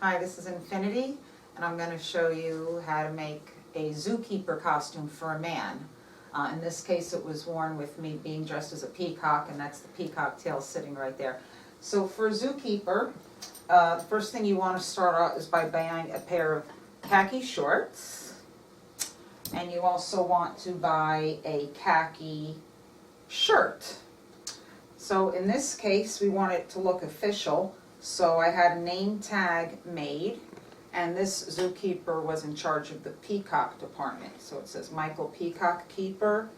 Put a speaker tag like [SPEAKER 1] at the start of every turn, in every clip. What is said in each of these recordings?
[SPEAKER 1] Hi, this is Infinity, and I'm going to show you how to make a zookeeper costume for a man. In this case, it was worn with me being dressed as a peacock, and that's the peacock tail sitting right there. So for a zookeeper, the first thing you want to start out is by buying a pair of khaki shorts, and you also want to buy a khaki shirt. So in this case, we want it to look official. So I had a name tag made, and this zookeeper was in charge of the peacock department. So it says Michael Peacock Keeper.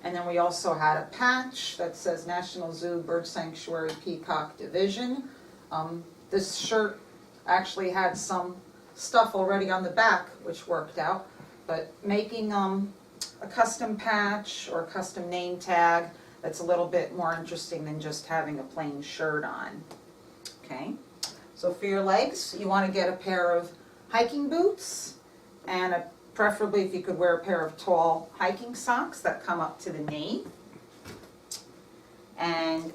[SPEAKER 1] And then we also had a patch that says National Zoo Bird Sanctuary Peacock Division. This shirt actually had some stuff already on the back, which worked out. But making a custom patch or a custom name tag, that's a little bit more interesting than just having a plain shirt on. Okay, so for your legs, you want to get a pair of hiking boots, and preferably if you could wear a pair of tall hiking socks that come up to the knee. And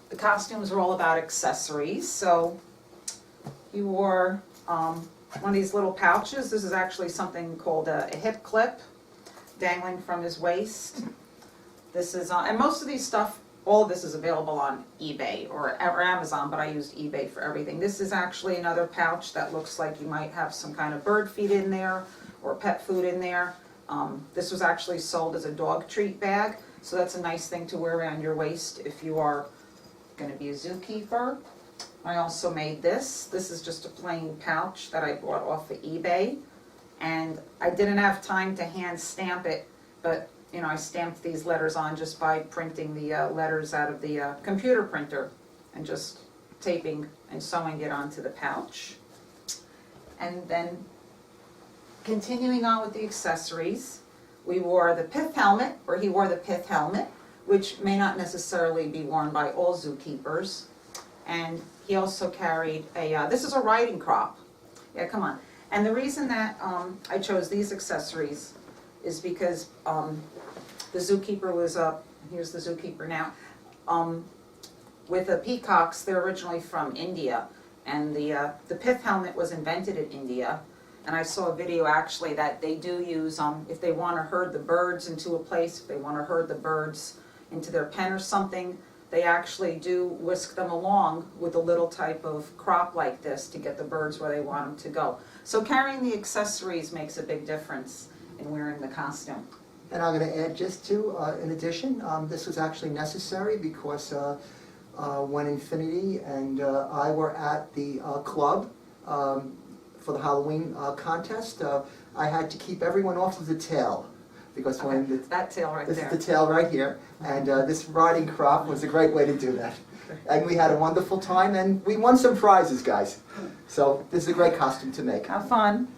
[SPEAKER 1] the costumes are all about accessories, so he wore one of these little pouches. This is actually something called a hip clip dangling from his waist. This is and most of these stuff, all of this is available on eBay or Amazon, but I used eBay for everything. This is actually another pouch that looks like you might have some kind of bird feed in there or pet food in there. This was actually sold as a dog treat bag, so that's a nice thing to wear around your waist if you are going to be a zookeeper. I also made this. This is just a plain pouch that I bought off of eBay, and I didn't have time to hand stamp it, but you know, I stamped these letters on just by printing the letters out of the computer printer and just taping and sewing it onto the pouch. And then continuing on with the accessories, we wore the pith helmet, or he wore the pith helmet, which may not necessarily be worn by all zookeepers. And he also carried a, this is a riding crop. Yeah, come on. And the reason that I chose these accessories is because the zookeeper was here's the zookeeper now, with the peacocks. They're originally from India, and the pith helmet was invented in India. And I saw a video actually that they do use, if they want to herd the birds into a place, if they want to herd the birds into their pen or something, they actually do whisk them along with a little type of crop like this to get the birds where they want them to go. So carrying the accessories makes a big difference in wearing the costume.
[SPEAKER 2] And I'm going to add just to, in addition, this was actually necessary because when Infinity and I were at the club for the Halloween contest, I had to keep everyone off of the tail. Because when
[SPEAKER 1] that tail right
[SPEAKER 2] this
[SPEAKER 1] there.
[SPEAKER 2] is the tail right here, and this riding crop was a great way to do that. And we had a wonderful time, and we won some prizes, guys. So this is a great costume to make.
[SPEAKER 1] Have fun.